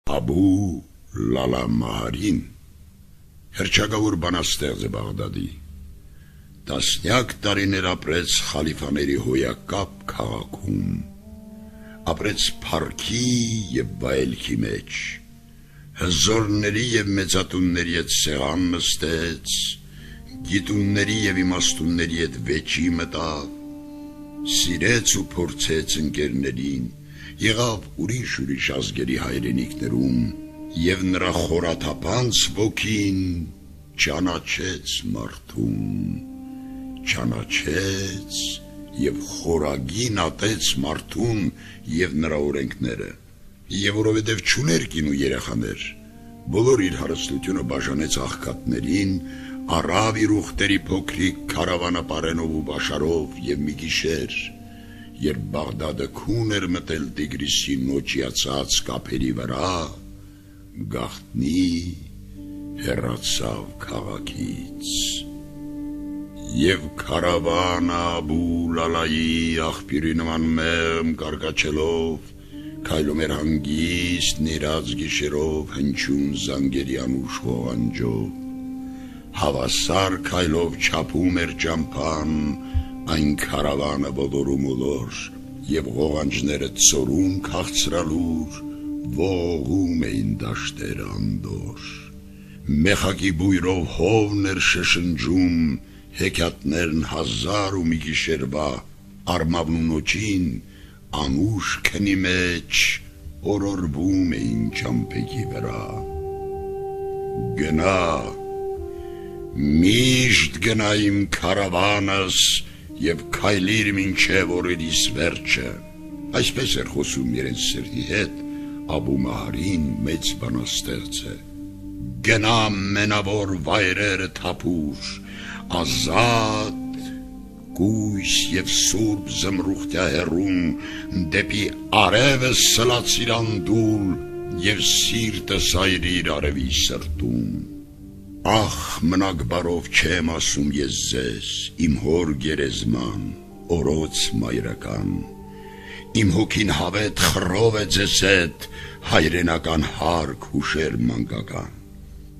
Աբու Լալա Մահարին հռչակավոր բանաստեղծ է Բաղդադի։ Տասնյակ տարիներ ապրեց խալիֆաների հոյակապ քաղաքում, ապրեց փառքի եւ վայելքի մեջ, հզորների եւ մեծատունների հետ սեղան նստեց, գիտունների եւ իմաստունների հետ վեճի մտավ, սիրեց ու փորձեց ընկերներին, եղավ ուրիշ ազգերի հայրենիքներում եւ նրա խորաթափանց ոգին ճանաչեց մարդուն, ճանաչեց եւ խորագին ատեց մարդուն եւ նրա օրենքները, եւ որովհետեւ չուներ կին ու երեխաներ, բոլոր իր հարստությունը բաժանեց աղքատներին, առավ իր ուխտերի փոքրիկ քարավանապարենով ու բաշարով եւ մի գիշեր, երբ Բաղդադը քուն էր մտել Տիգրիսի նոճիացած կափերի վրա, գաղտնի հեռացավ քաղաքից։ Եվ քարավանը Աբու Լալայի աղբյուրի նման մեղմ կարկաչելով, քայլում էր հանգիստ նիրած գիշերով հնչյուն զանգերի անուշ ղողանջով, հավասար քայլով չափում էր ճամփան, այն քարավանը ոտորում ուլոր, եւ ղողանջները ծորում քաղցրալուր, ողում էին դաշտերը անդոր, մեխակի բույրով հովն էր շշնջում, հեքիաթներն հազար ու մի գիշերվա, արմավն ու նոճին, անուշ քնի մեջ, օրորվում էին ճամփեքի վրա։ Գնա, միշտ գնա իմ քարավանս եւ քայլիր մինչեւ օրերիս վերջը, այսպես էր խոսում իրենց սրտի հետ Աբու Մահարին մեծ բանաստեղծը, գնա մենավոր վայրերը թափուր, ազատ, կույս եւ սուրբ զմրուխտահեռում, դեպի արևը սլացիր անդուլ եւ սիրտս այրիր արևի սրտում։ Ախ, մնակ բարով չեմ ասում ես ձեզ, իմ հոր գերեզման, օրոց մայրական, իմ հոգին հավետ խռով է ձեզ հետ, հայրենական հարկ հուշեր մանկական։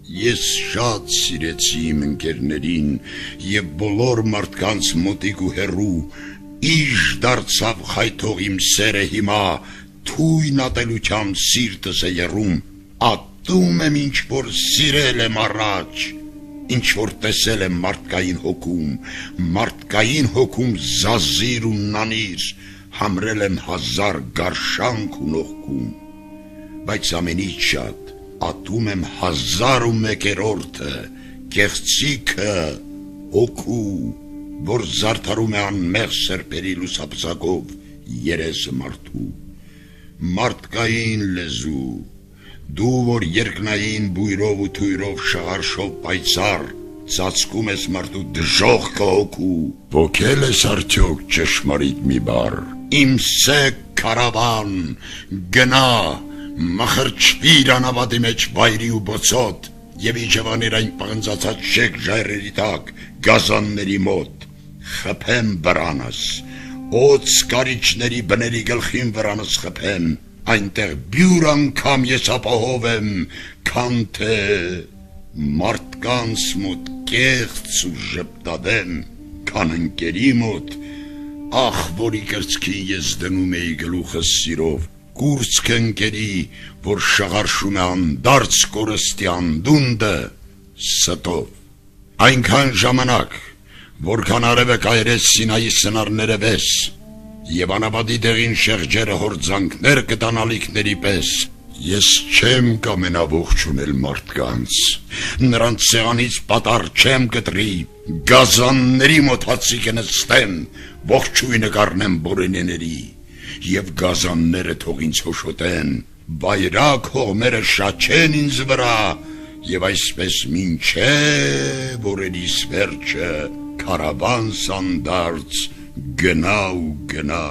Ես շատ սիրեցի իմ ընկերներին եւ բոլոր մարդկանց մոտիկ ու հեռու, իժ դարձավ խայթող իմ սերը հիմա, թույն ատելությամբ սիրտս է եռում, ատում եմ ինչ որ սիրել եմ առաջ, ինչ որ տեսել եմ մարդկային հոգում զազիր ու նանիր, համրել եմ հազար գարշանք ու նողքում, բայց ամենից շատ ատում եմ 1001-րդը, կեղծիքը, հոգու, որ զարդարում է անմեղ սրբերի լուսապսակով երեսը մարդու, մարդկային լեզու, դու որ երկնային բույրով ու թույրով շաղարշով պայծառ, ծածկում ես մարդու դժողքը հոգու, ոգել ես արդյոք ճշմարիտ մի բառ, իմ սեք քարավան, գնա, մխրճվիր անավատի մեջ վայրի ու բոցոտ եւ իջևանիր այն պղնձացած շեք ժայռերի տակ գազանների մոտ, խփեմ վրանս, օծ կարիճների բների գլխին վրանս խփեմ, այնտեղ բյուր անգամ ես ապահով եմ, քան թե մարդկանց մոտ կեղծ ու ժպտադեմ, քան ընկերի մոտ, ախ որի կրծքին ես դնում էի գլուխս սիրով, կուրծք ընկերի, որ շաղարշում է անդարձ կորստի անդունդը ստով, այնքան ժամանակ, որքան արևը կայրեց Սինայի սնարները վես, եւ անապատի դեղին շեղջերը հորձանքներ կտան ալիքների պես, ես չեմ կամենաողջունել մարդկանց, նրանց սեղանից պատառ չեմ կտրի, գազանների մոտ հացի կնստեմ, ողջույնը կառնեմ բորենեների, եւ գազանները թող ինձ հոշոտեն, վայրակ հողմերը շաչեն ինձ վրա, եւ այսպես մինչեւ օրերիս վերջը քարավան սանդարձ գնա ու գնա։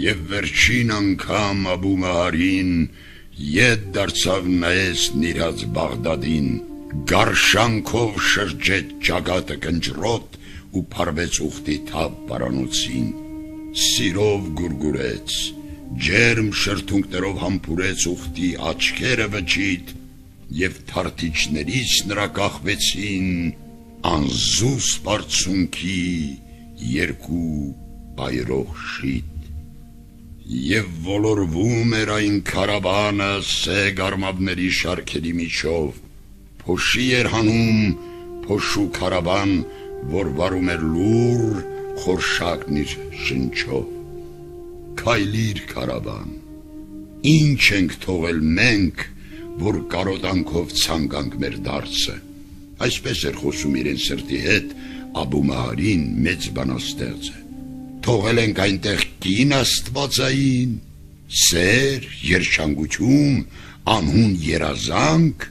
Եվ վերջին անգամ Աբու Մահարին ետ դարձավ նայեց նիրած Բաղդադին, գարշանքով շրջեց ճակատը կնճռոտ ու փարվեց ուխտի թավ պարանոցին, սիրով գուրգուրեց, ջերմ շրթունքներով համբուրեց ուխտի աչքերը վճիտ, եւ թարթիչներից նրա կախվեցին անզուս բարձունքի երկու բայրող շիտ։ Եվ ոլորվում էր այն քարավանը սեգ արմատների շարքերի միջով, փոշի էր հանում փոշու քարավան, որ վարում էր լուր խորշակն իր շնչով։ Քայլիր քարավան, ինչ ենք թողել մենք, որ կարոտանքով ցանկանք մեր դարձը։ Այսպես էր խոսում իրեն սրտի հետ Աբու Մահարին մեծ բանաստեղծը։ Թողել ենք այնտեղ կին աստվածային, սեր, երջանկություն, անհուն երազանք,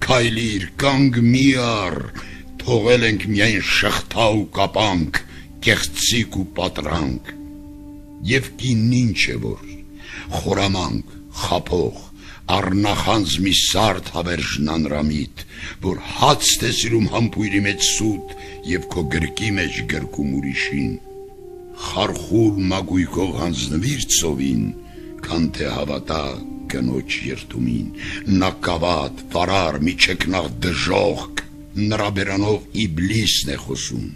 քայլիր կանգ մի առ, թողել ենք միայն շղթա ու կապանք, կեղծիկ ու պատրանք։ Եվ կինն ինչ է որ, խորամանկ, խափող, առնախանձ մի սարդ հավերժն անրամիտ, որ հաց է սիրում համբույրի մեջ սուտ եւ քո գրկի մեջ գրկում ուրիշին։ Խարխուլ մագույքով հանձնվիր ծովին, քան թե հավատա կնոջ երդումին։ Նա կավատ, վարար, մի չքնաղ դժողք, նրա բերանով իբլիսն է խոսում։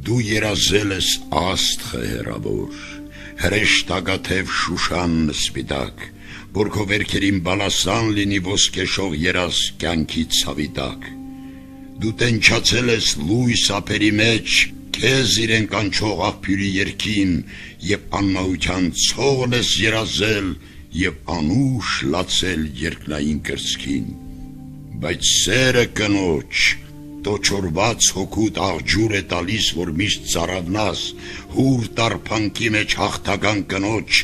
Դու երազել ես աստղը հեռավոր, հրեշտակաթև Շուշանն սպիտակ, որ քո վերքերին բալասան լինի ոսկեշող երազ կյանքի ցավի տակ։ Դու տենչացել ես լույս ափերի մեջ, քեզ իրեն կանչող աղբյուրի երգին, եւ անմահության ցողն ես երազել եւ անուշ լացել երկնային կրծքին։ Բայց սերը կնոջ տոչորված հոգուտ աղջուր է տալիս, որ միշտ ծարավնաս, հուր տարփանքի մեջ հաղթական կնոջ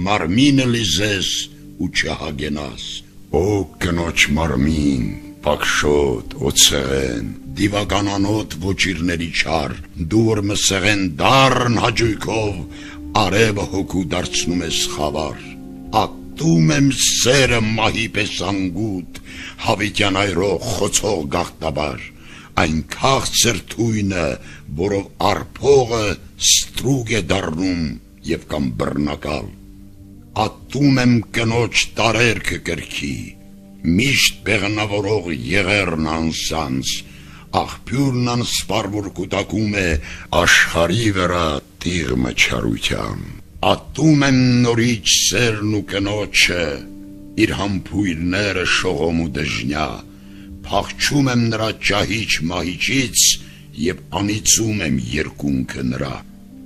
մարմինը լիզես ու չհագենաս։ Օ կնոջ մարմին, պակշոտ, օծեղեն, դիվականանոտ ոչիրների չար, դու որ մսեղեն դառն հաջույքով, արևը հոգու դարձնում ես խավար։ Ատում եմ սերը մահի պես անգութ, հավիտյան այրող խոցող գաղտնաբար, այն քաղցր թույնը, որով արփողը ստրուկ է դառնում եւ կամ բռնակալ։ Ատում եմ կնոջ տարերքը կրքի, միշտ բեղնավորող եղերն անսանց, աղբյուրն անսպար որ կուտակում է աշխարի վրա տիղմը չարության։ Ատում եմ նորիչ սերն ու կնոջը, իր համբույրները շողոմ ու դժնյա, փախչում եմ նրա ճահիճ մահիճից եւ անիծում եմ երկունքը նրա։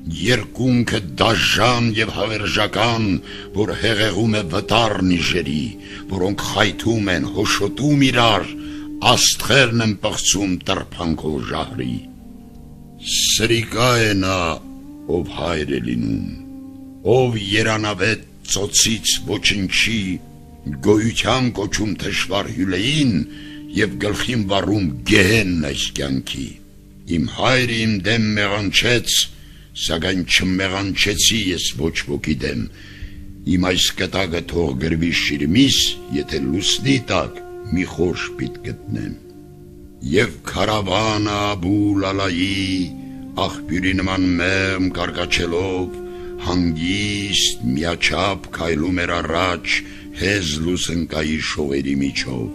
Երկունքը դաժան եւ հավերժական, որ հեղեղում է վտար նիժերի, որոնք խայթում են, հոշոտում իրար, աստղերն են պղծում տրփանքով ժահրի։ Սրիկա է նա, ով հայր է լինում, ով երանավետ ծոցից ոչնչի, գոյության կոչում թշվար հյուլեին եւ գլխին վառում գեհենն այս կյանքի։ Իմ հայրը իմ դեմ մեղանչեց, սակայն չմեղանչեցի ես ոչ ոքի դեմ։ Իմ այս կտակը թող գրվի շիրմիս, եթե լուսնի տակ մի խոր շպիտ գտնեմ։ Եվ քարավանը Աբու Լալայի աղբյուրի նման մեղմ կարկաչելով, հանգիստ միաչափ քայլում էր առաջ հեզ լուսնկայի շողերի միջով։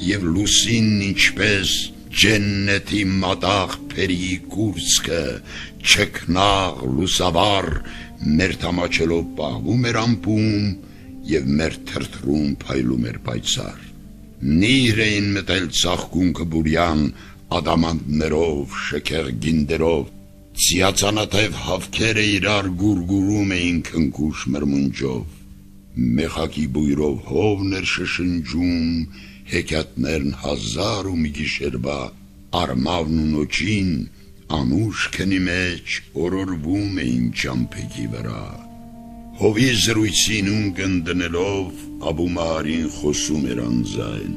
Եվ լուսինն ինչպես ջեննետի մատաղ փերի կուրծքը, չքնաղ լուսավար, մեր թամաչելով պահվում էր ամպում եւ մեր թրթրում փայլում էր պայծառ։ Նիր էին մտել ծաղկունքը բուրյան, ադամանդներով, շքեղ գինդերով, ցիածանաթև հավքերը իրար գուրգուրում էին քնքուշ մրմունջով։ Մեխակի բույրով հովն էր շշնջում, հեքիաթներն հազար ու մի գիշերվա, արմավն ու նոչին, անուշ քնի մեջ օրորվում էին ճամփեքի վրա։ Հովի զրույցին ունկն դնելով Աբու Մահարին խոսում էր անձայն,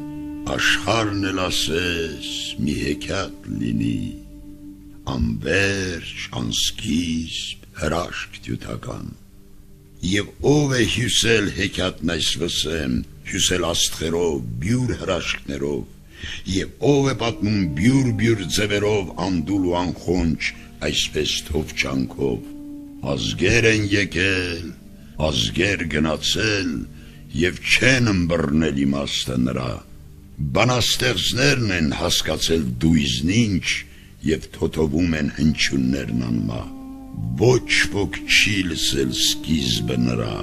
աշխարհն էլ ասես մի հեքիաթ լինի, անվերջ, անսկիզբ, հրաշք տյութական։ Եվ ով է հյուսել հեքիաթն այս վսեմ, հյուսել աստղերով, բյուր հրաշքներով, եւ ով է պատմում բյուր ձևերով անդուլ ու անխոնջ, այսպես թովչանքով։ Ազգեր են եկել, ազգեր գնացել եւ չեն ըմբռնել իմաստը նրա, բանաստեղծներն են հասկացել դույզն ինչ եւ թոթովում են հնչյուններն անմա, ոչ ոք չի լսել սկիզբը նրա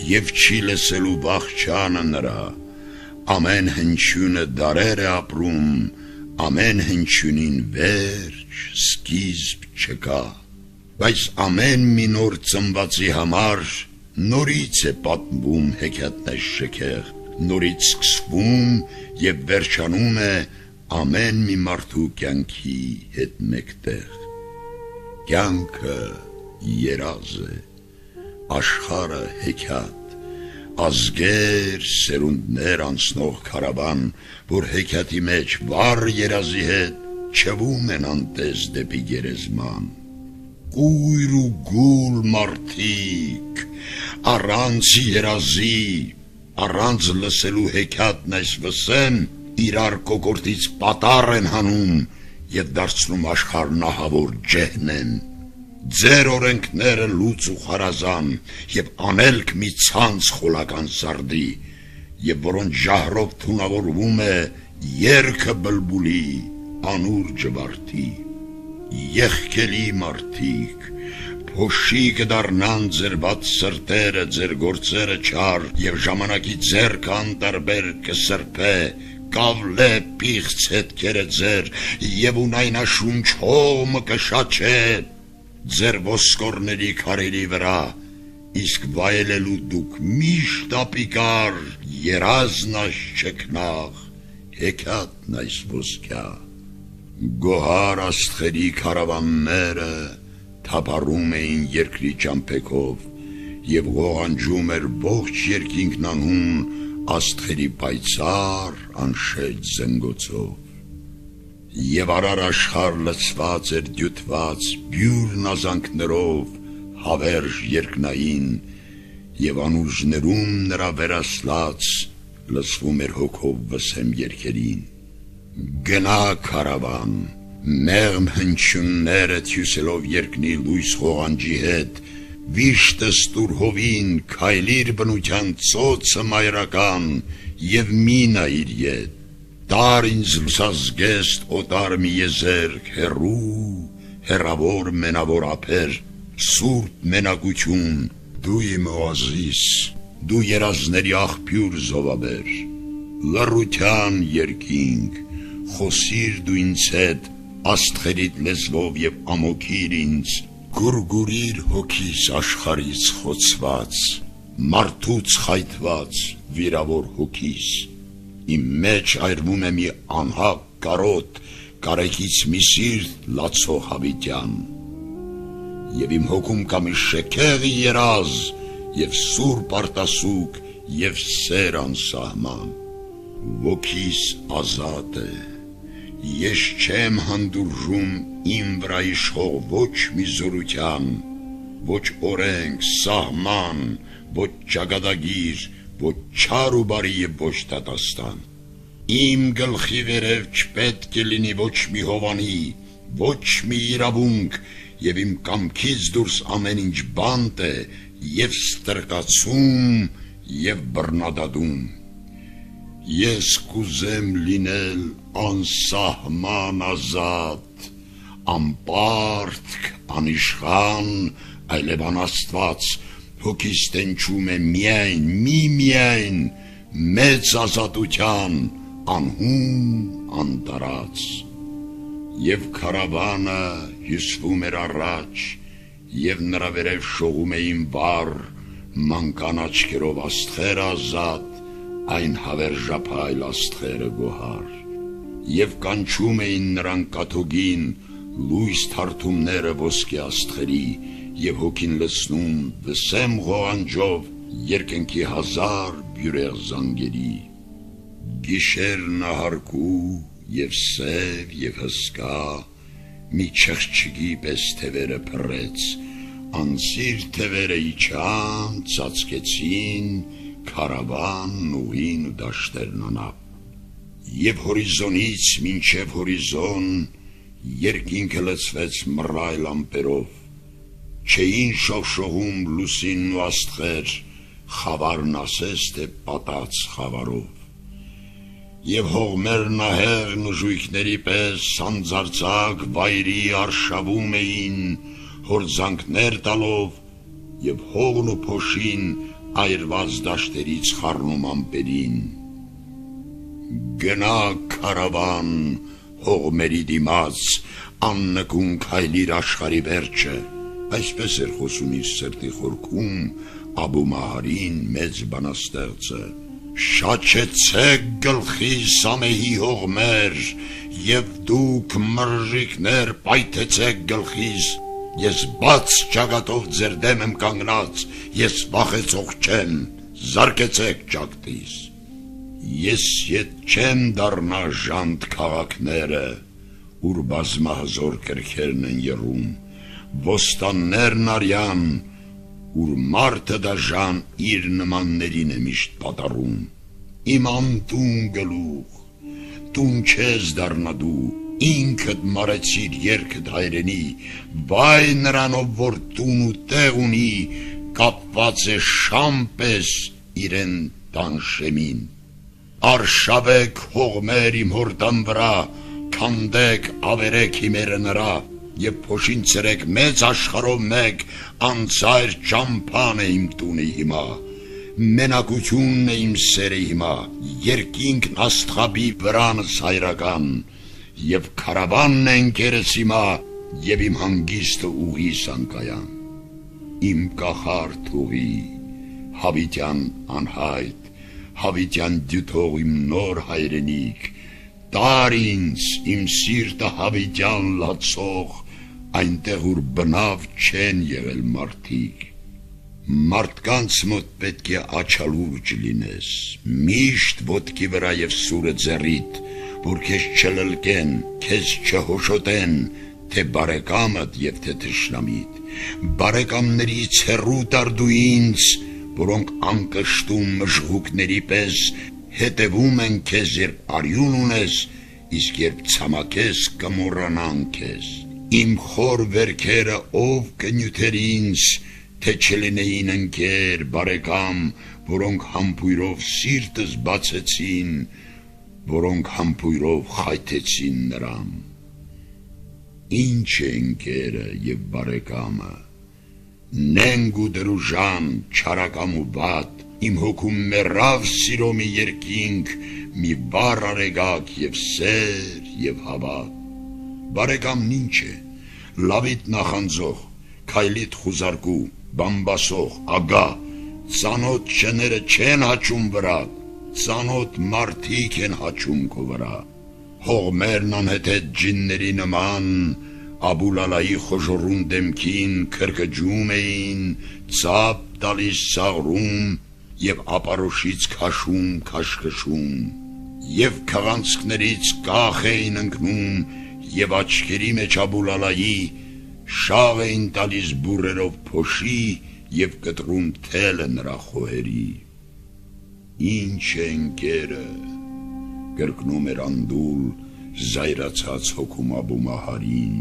եւ չի լսելու վախճանը նրա, ամեն հնչյունը դարեր է ապրում, ամեն հնչյունին վերջ, սկիզբ չկա, բայց ամեն մի նոր ծնվածի համար նորից է պատմվում հեքիաթներ շքեղ, նորից սկսվում եւ վերջանում է ամեն մի մարդու կյանքի հետ մեկտեղ։ Կյանքը երազ է, աշխարհը հեքիաթ, ազգեր, սերունդներ անցնող քարավան, որ հեքիաթի մեջ վառ երազի հետ չվում են անտես դեպի գերեզման։ Կույր ու գուլ մարդիկ, առանց երազի, առանց լսելու հեքիաթն այս վսեն, իրար կոկորտից պատառ են հանում եւ դարձնում աշխարհն ահավոր ջեհնեմ։ Ձեր օրենքները լուծ ու խարազան եւ անելք մի ցանց խոլական սարդի եւ որոնց ժահրով թունավորվում է երգը բլբուլի անուր ջվարդի։ Եղքելի մարդիկ, փոշի կդառնան ձեր բաց սրտերը, ձեր գործերը չար եւ ժամանակի ձեռքը անտարբեր կսրբե, կավլե պիղծ հետքերը ձեր եւ ունայնաշունչ հողմը կշաչե ձեր ոսկորների քարերի վրա, իսկ վայելելու դուք միշտ ապիկար, երազն այս չքնաղ, հեքիաթն այս ոսկյա։ Գոհար աստղերի քարավանները թափառում էին երկրի ճամփեքով եւ ողանջում էր ողջ երկինքն անհուն աստղերի պայծառ անշեջ զնգոցով։ Եվ արար աշխարհ լցված էր դյութված բյուր նազանքներով հավերժ երկնային եւ անուրջներում նրա վերասլած լսվում էր հոգով վսեմ երգերին։ Գնա քարավան, մեղմ հնչյունները թյուսելով երկնի լույս ղողանջի հետ, վիշտը ստուր հովին քայլիր բնության ծոցը մայրական եւ մի նայիր ետ, տար ինձ լուսազգեստ օտար մի եզերք հեռու, հեռավոր մենավոր ափեր, սուրբ մենակություն, դու իմ օազիս, դու երազների աղբյուր զովաբեր, լռության երկինք, խոսիր դու ինձ հետ աստղերիդ լեզվով եւ ամոքիր ինձ, գուրգուրիր հոգիս աշխարից խոցված, մարդուց խայթված վիրավոր հոգիս, իմ մեջ այրվում է մի անհակ կարոտ, կարեկից մի սիրտ լացող հավիտյան, եւ իմ հոգում կա մի շքեղի երազ, եւ սուրբ արտասուք, եւ սեր անսահման, ոգիս ազատ է, ես չեմ հանդուրժում իմ վրա իշխող ոչ մի զորության, ոչ օրենք, սահման, ոչ ճակատագիր, ոչ չար ու բարի եւ ոչ դատաստան։ Իմ գլխի վերև չպետք է լինի ոչ մի հովանի, ոչ մի իրավունք, եւ իմ կամքից դուրս ամեն ինչ բանտ է, եւ ստրկացում, եւ բռնադադում։ Ես կուզեմ լինել անսահման ազատ, անպարտք, անիշխան, այլև անաստված, հոգիս տենչում է միայն, մեծ ազատության, անհուն անտարած։ Եվ քարավանը հյուսվում էր առաջ, եւ նրա վերև շողում էին վառ, մանկան աչքերով աստղեր ազատ, այն հավերժափայլ աստղերը գոհար, եւ կանչում էին նրան կաթոգին, լույս թարթումները ոսկե աստղերի, եւ հոգին լցնում վսեմ ղողանջով երկնքի հազար բյուրեղ զանգերի։ Գիշերն ահարկու եւ սև եւ հսկա, մի չղջիկի պես թևերը փռեց, անսիր թևերը իջան, ծածկեցին քարավանն ուղին ու դաշտերն անապ։ Եվ հորիզոնից մինչև հորիզոն երկինքը լցվեց մռայլ ամպերով, Չէին շողշողում լուսինն ու աստղեր, խավարն ասես թե պատած խավարով, և հողմերն ահեղ նժույգների պես սանձարձակ վայրի արշավում էին, հորձանքներ տալով, և հողն ու փոշին այրված դաշտերից խառնում ամպերին։ Գնա քարավան հողմերի դիմաց, աննկուն քայլիր աշխարհի վերջը, այսպես էր խոսում իր սրտի խորքում Աբու Մահարին մեծ բանաստեղծը։ Շաչեցեք գլխիս ամեհի հողմեր, և դուք մրրիկներ պայթեցեք գլխիս, ես բաց ճակատով ձեր դեմ եմ կանգնած, ես վախեցող չեմ, զարկեցեք ճակտիս։ Ես ետ չեմ դառնա ժանտ քաղաքները, ուր բազմահզոր կրքերն են եռում, ոստաններն արյան, ուր մարդը դաժան իր նմաններին է միշտ պատառում։ Իմ անտուն գլուխ, տուն չես դառնա դու, ինքդ մարեցիր երգդ հայրենի, վայ նրանով, որ տուն ու տեղ ունի, կապված է շամ պես իրեն տանշեմին։ Արշավեք հողմեր իմ հորդան վրա, քանդեք ավերեք հիմերը նրա, և փոշին ցրեք մեծ աշխարհով մեկ, անծայր ճամփան է իմ տունը հիմա, մենակությունն է իմ սերը հիմա, երկինքն աստղաբի վրանս հայրական, և քարավանն է ընկերս հիմա, և իմ հանգիստը ուղի սանկայան։ Իմ կախարդ ուղի, հավիտյան անհայտ, հավիտյան դյութող իմ նոր հայրենիք, տար ինձ իմ սիրտը հավիտյան լացող, այնտեղ ուր բնավ չեն եղել մարդիկ։ Մարդկանց մոտ պետք է աչալուրջ լինես, միշտ ոտքի վրա և սուրը ձեռիդ, որ քեզ չլլկեն, քեզ չհոշոտեն, թե բարեկամդ և թե թշնամիդ։ Բարեկամներից հեռու տար դու ինձ, որոնք անկշտում մժղուկների պես հետևում են քեզ, երբ արյուն ունես, իսկ երբ ցամաքես կմոռանան քեզ։ Իմ խոր վերքերը ով կնյութեր ինձ, թե չլինեին ընկեր, բարեկամ, որոնք համբույրով սիրտս բացեցին, որոնք համբույրով խայթեցին նրան։ Ինչ է ընկերը և բարեկամը, նենգ ու դրուժան, չարակամ ու վատ, իմ հոգում մեռավ սիրո մի երկինք, մի վառ արեգակ և սեր և հավատ։ Բարեկամն ինչ է, լավիդ նախանձող, քայլիդ խուզարկու, բամբասող, ագա, ծանոթ շները չեն հաչում վրա, ծանոթ մարդիկ են հաչում քո վրա։ Հողմերն անհեթեթ ջինների նման, Աբուլալայի խոժոռուն դեմքին քրքջում էին, ծափ տալիս ծաղրում և ապարոշից քաշում քաշքշում, և քաղանցքներից կախ էին ընկնում, և աչքերի մեջ Աբուլալայի շաղ էին տալիս բուրերով փոշի և կտրում թելը նրա խոհերի։ Ինչ է ընկերը, կրկնում էր անդուլ զայրացած հոգում Աբու Մահարին,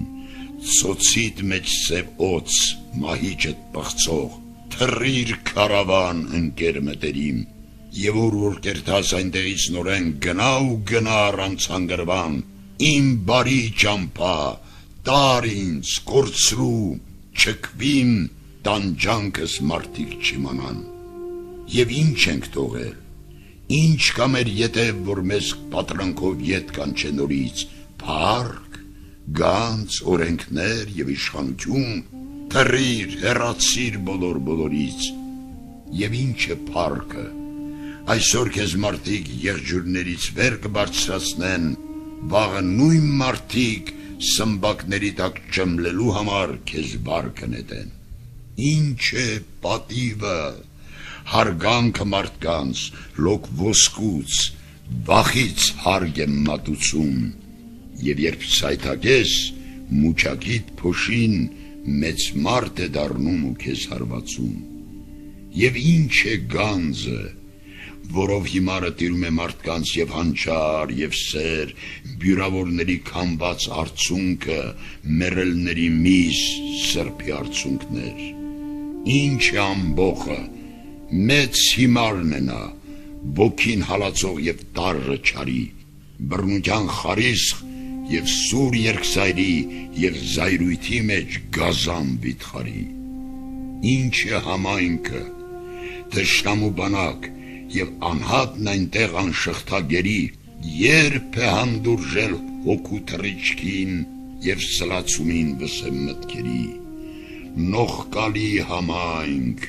ծոցիդ մեջ սև օծ, մահիճդ պղծող, թռիր քարավան ընկեր մտերիմ, և որ կերտաս այնտեղից նորեն գնա ու գնա առանց հանգրվան, իմ բարի ճամփա, տար ինձ, կորցրու, չքվիմ, տանջանքս մարդիկ չիմանան։ Եվ ինչ ենք թողել, ինչ կա մեր ետև, որ մեզ պատրանքով ետ կանչե նորից, փառք, գանձ, օրենքներ և իշխանություն, թռիր, հեռացիր բոլորից։ Եվ ինչ է փառքը, այսօր քեզ մարդիկ եղջյուրներից վեր կբարձրացնեն, վաղը նույն մարդիկ սմբակների տակ ճմլելու համար քեզ վար կնետեն։ Ինչ է պատիվը, հարգանքը մարդկանց, լոկ ոսկուց, վախից հարգ է մատուցում, և երբ սայթակես, մուչակիդ փոշին մեծ մարդ է դառնում ու քեզ հարվածում։ Եվ ինչ է գանձը, որով հիմարը տիրում է մարդկանց և հանճար, և սեր, բյուրավորների քամված արցունքը մեռելների միս սրբի արցունքներ։ Ինչ է ամբոխը, մեծ հիմարն է նա, ոգին հալածող եւ տարրը չարի, բռնության խարիսխ եւ սուր երկսայրի եւ զայրույթի մեջ գազան վիթխարի։ Ինչ է համայնքը, թշնամու բանակ եւ անհատն այնտեղ անշղթագերի, երբ է հանդուրժել հոգու թռիչքին եւ սլացումին վսեմ մտքերի։ Նողկալի համայնք,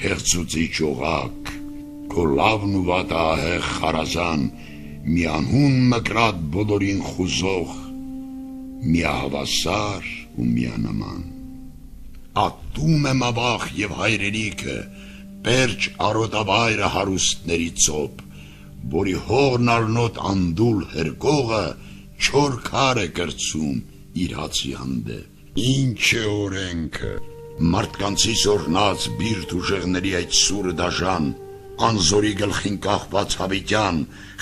հեղձուցիչ օղակ, քո լավն ու վատահեղ խարազան, մի անհուն մկրատ բոլորին խուզող, միահավասար ու միանման։ Ատում եմ ավախ եւ հայրենիքը, պերճ արոտավայրը հարուստների ծոպ, որի հողն առնոտ անդուլ հրկողը չոր քար է կրծում իր հացի հանդեպ։ Ինչ է օրենքը, մարդկանցից օրնած բիրտ ուժեղների այդ սուրը դաժան, անզորի գլխին կախված հավիտյան,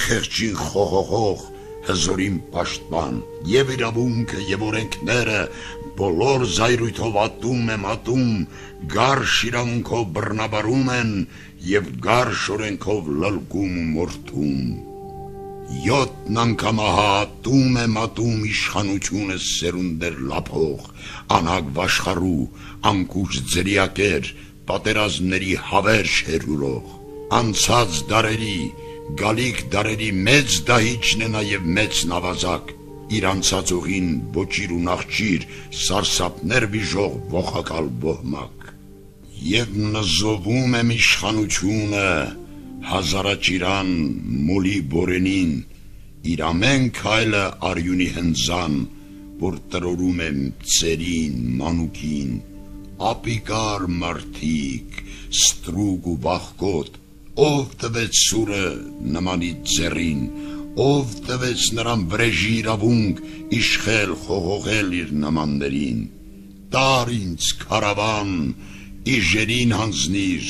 խեղճին խողողող, հզորին պաշտպան, եւ իրավունքը եւ օրենքները բոլոր զայրույթով ատում եմ ատում, գարշ իրավունքով բռնաբարում են եւ գարշ օրենքով լլկում ու մորթում։ Յոթն անգամ ատում եմ ատում իշխանությունը սերունդեր լափող, անհագ վաշխարու, անկուչ ձրիակեր, պատերազմների հավերժ հերուրող, անցած դարերի, գալիք դարերի մեծ դահիճն է նաև մեծ նավազակ, իր անցած ուղին ոչիր ու նախճիր, սարսափներ վիժող ողակալ ոհմակ։ Եվ նզովում եմ իշխանությունը, հազարաճիրան մոլի բորենին, իր ամեն քայլը արյունի հնձան, որ տրորում եմ ծերին, մանուկին, ապիկար մարդիկ, ստրուկ ու վախկոտ, ով տվեց սուրը նմանի ձեռին, ով տվեց նրան վրեժի իրավունք իշխել խողողել իր նմաններին։ Տար ինձ քարավան, իժերին հանձնիր,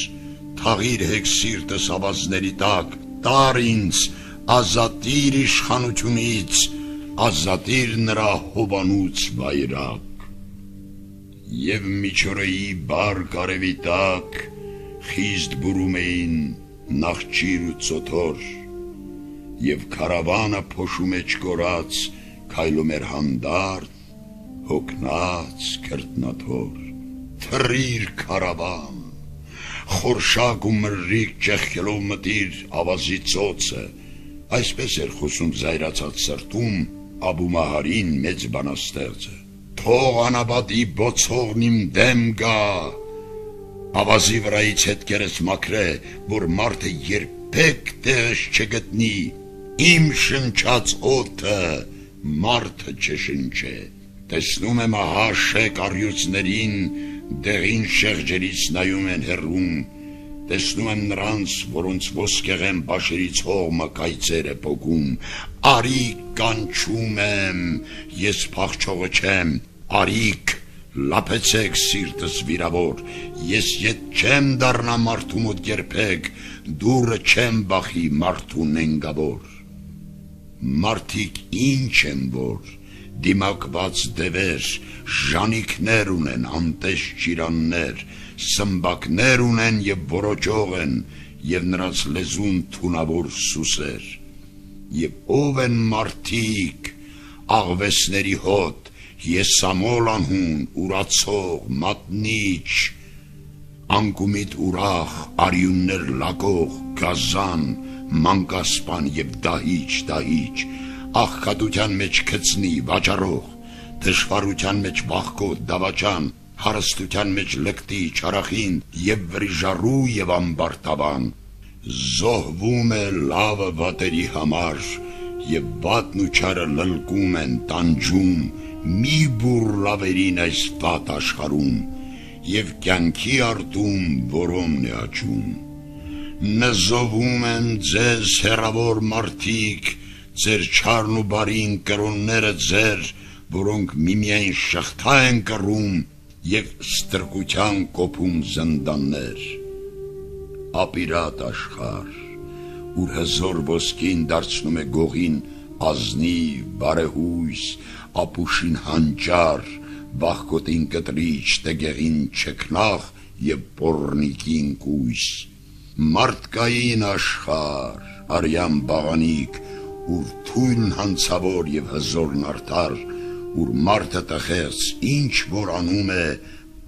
թաղիր հեգ սիրտս ավազների տակ, տար ինձ, ազատիր իշխանությունից, ազատիր նրա հովանուց վայրակ։ Եվ միջորեի բար կարևի տակ խիստ բուրում էին նախճիր ու ծոթոր, եւ քարավանը փոշու մեջ կորած քայլում էր հանդարտ, հոգնած քրտնաթոր։ Թռիր քարավան, խորշակ ու մրրիկ ճեղքելով մտիր ավազի ծոցը, այսպես էր խոսում զայրացած սրտում Աբու Մահարին մեծ բանաստեղծը։ Թող անաբատի բոցողն իմ դեմ գա, ավազի վրայից հետքերս մաքրե, որ մարդը երբեք տեղս չգտնի, իմ շնչած օդը մարդը չշնչե։ Տեսնում եմ ահա շեք առյուծներին, դեղին շեղջերից նայում են հեռում, տեսնում եմ նրանց, որոնց ոսկեղեն բաշերից հողմը կայծեր է պոկում, արիք կանչում եմ, ես փախչողը չեմ, արիք լափեցեք սիրտս վիրավոր, ես ետ չեմ դառնա մարդու մոտ երբեք, դուրը չեմ բախի մարդու նենգավոր։ Մարդիկ ինչ են որ, դիմակված դևեր, ժանիքներ ունեն, անտես ճիրաններ, սմբակներ ունեն եւ որոճող են, եւ նրանց լեզուն թունավոր սուսեր։ Եվ ով են մարդիկ, աղվեսների հոտ, եսամոլ անհուն, ուրացող, մատնիչ, անկումիտ ուրախ, արյուններ լակող, գազան, մանկասպան եւ դահիճ, աղքատության մեջ քծնի, վաճառող, դժվարության մեջ վախկոտ, դավաճան, հարստության մեջ լկտի, չարախին եւ վրիժառու եւ ամբարտավան, զոհվում է լավը վատերի համար եւ վատն ու չարը լլկում են, տանջում, մի բուռ լավերին այս վատ աշխարհում եւ կյանքի արտում որոմն է աճում։ Նզովում են ձեզ հեռավոր մարդիկ, ձեր չարն ու բարին կրոնները ձեր, որոնք միմիայն շղթա են կռում եւ ստրկության կոփում զնդաններ։ Ապիրատ աշխարհ, ուր հզոր ոսկին դարձնում է գողին ազնիվ, բարեհույս, ապուշին հանճար, բախկոտին կտրիչ, տեգեղին չքնախ եւ պոռնիկին կույս, մարդկային աշխարհ, արյան բաղանիկ, ուր թույլն հանցավոր եւ հզորն արդար, ուր մարդը տխերց, ինչ որ անում է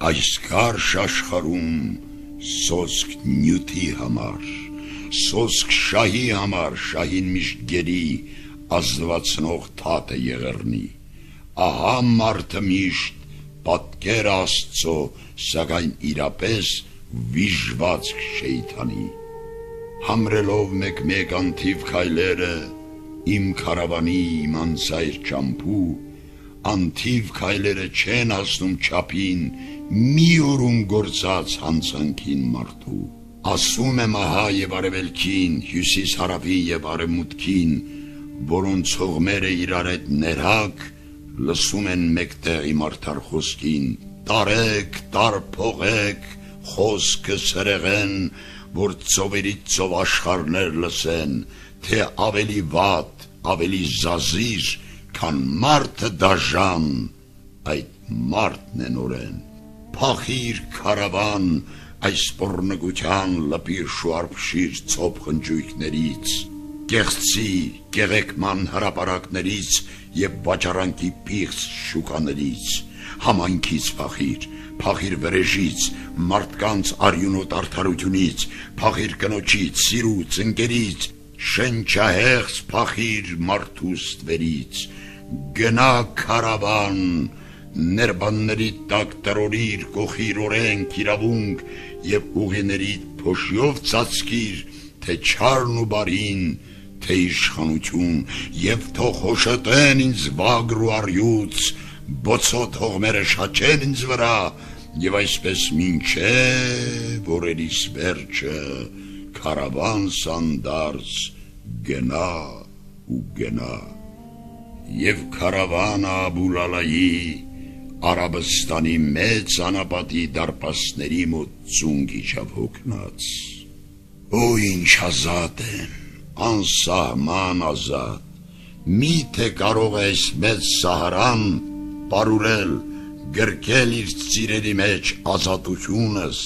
այս կարճ աշխարհում, սոսկ նյութի համար, սոսկ շահի համար, շահին միշտ գերի, ազնվացնող թաթ է եղեռնի, ահա մարդը միշտ պատկեր Աստծո, սակայն իրապես վիժվածք շեյթանի, համրելով մեկ անթիվ քայլերը, իմ քարավանի իմ անծայր ճամփու, անթիվ քայլերը չեն հասնում չափին, մի օրում գործած հանցանքին մարդու, ասում եմ ահա եւ արևելքին, հյուսիս հարավին եւ արևմուտքին, որոնց հողմերը իրար հետ ներհակ, լսում են մեկտեղ իմ արդար խոսքին, տարեք, տարփողեք, խոսքը սրեղեն, որ ծովերից ծով աշխարհներ լսեն, թե ավելի վատ, ավելի զազիր, քան մարդը դաժան, այդ մարդն է նորեն, փախիր քարավան, այս պոռնկության լպիր շուարփշիր ծոփ խնջույքներից, կեղծի, կեղեքման հրապարակներից եւ վաճառանքի պիղծ շուկաներից, համայնքից փախիր վրեժից, մարդկանց արյունոտ արդարությունից, փախիր կնոջից, սիրուց, ընկերից, շնչահեղձ փախիր մարդու ստվերից, գնա քարավան, ներբանների տակ տրորիր, կոխիր օրենք, իրավունք եւ ուղիներիդ փոշիով ծածկիր, թե չարն ու բարին, թե իշխանություն, եւ թող հոշոտեն ինձ վագր ու առյուծ, բոցոտ հողմերը շաչեն ինձ վրա, եւ այսպես մինչեւ օրերիս վերջը, քարավան սանդարց գնա ու գնա, եւ քարավանը Աբուլալայի Արաբստանի մեծ անապատի դարպասների մոտ ծունկ իջավ հոգնած, ու ինչ ազատ եմ, անսահման ազատ, միթե կարող է այս մեծ սահարան պարուրել, գրկել իր ծիրերի մեջ ազատությունս,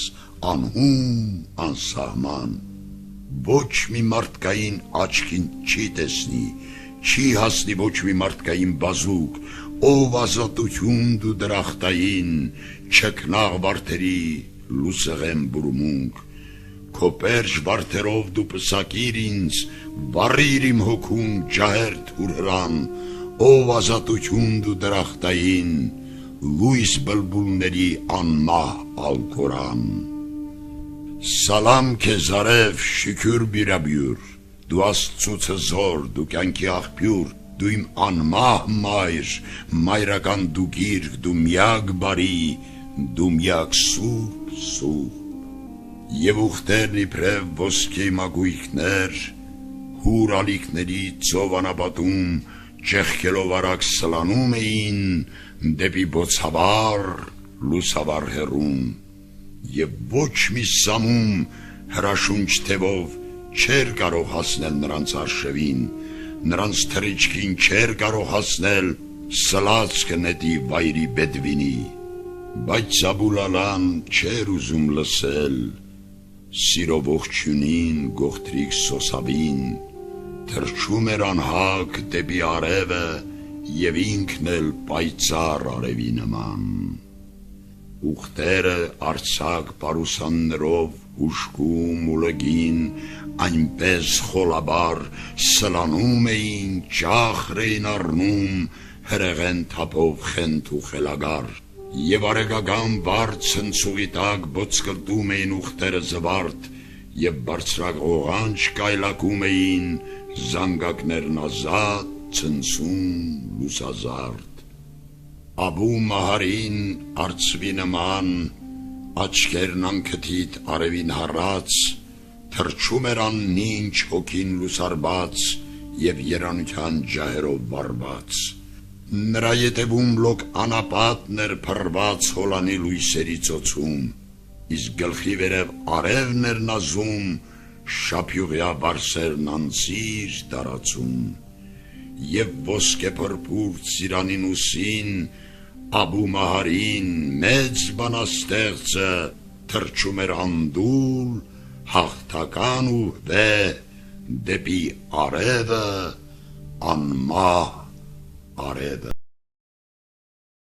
անհում, անսահման, ոչ մի մարդկային աչքին չի տեսնի, չի հասնի ոչ մի մարդկային բազուկ, ով ազատություն դու դրախտային, չքնաղ վարդերի լուսեղեն բուրմունք, քո պերճ վարդերով դու պսակիր ինձ, վառիր իմ հոգում ջահերթ հուրհրան, ով ազատություն դու դրախտային, լույս բլբուլների անմահ ալկորան, սալամ քեզ արև շքյուր բիրաբյուր, դու Աստծուց հզոր, դու կյանքի աղբյուր, դու իմ անմահ մայր, մայրական դու գիրք, դու միակ բարի, դու միակ սուրբ, եւ ուխտերն իբրև ոսկե մագույքներ, հուր ալիքների ծով անապատում, ճեղքելով արագ սլանում էին, դեպի բոցավառ, լուսավառ հեռում, եւ ոչ մի սամում հրաշունչ թևով չէր կարող հասնել նրանց արշևին, նրանց թռիչքին չէր կարող հասնել սլացքը նետի վայրի Բեդվինի, բայց Աբուլալան չէր ուզում լսել սիրո ողջունին, գողտրիկ սոսավին, թռչում էր անհագ դեպի արևը եւ ինքն էլ պայծառ արևի նման, ուխտերը արցակ պարուսաններով հուշկում ու լգին, այնպես խոլաբար սլանում էին, ճախր էին առնում, հրեղեն թափով խենթ ու խելագար, եւ արեգական վարդ ցնցուղի տակ բոցկլտում էին ուխտերը զվարթ, եւ բարձրակ ողանջ կայլակում էին, զանգակներն ազատ, ցնցում, լուսազարդ, Աբու Մահարին արծվի նման, աչքերն անքթիթ արևին հառած, թռչում էր աննինչ հոգին լուսարբած եւ երանության ջահերով վառված, նրա ետևում լոկ անապատն էր փռված հոլանի լույսերի ծոցում, իսկ գլխի վերև արևն էր նազում, շափյուղյա բարսերն անձիր տարածում, եւ ոսկե փրփուր ծիրանին ուսին, Աբու Մահարին մեծ բանաստեղծը թրջում էր անդուլ, հաղթական ու վեհ դեպի արևը, անմահ արևը։